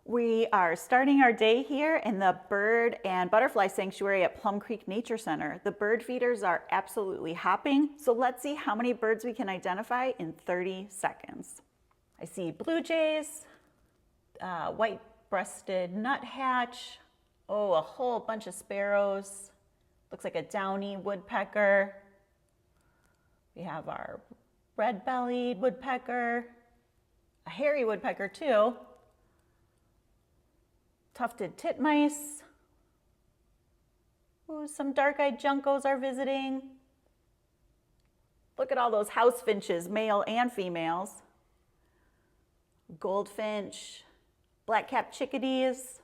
We are starting our day here in the bird and butterfly sanctuary at Plum Creek Nature Center. The bird feeders are absolutely hopping, so let's see how many birds we can identify in 30 seconds. I see blue jays, white-breasted nuthatch, a whole bunch of sparrows. Looks like a downy woodpecker. We have our red-bellied woodpecker, a hairy woodpecker too, tufted titmice. Ooh, some dark-eyed juncos are visiting. Look at all those house finches, male and females. Goldfinch, black-capped chickadees.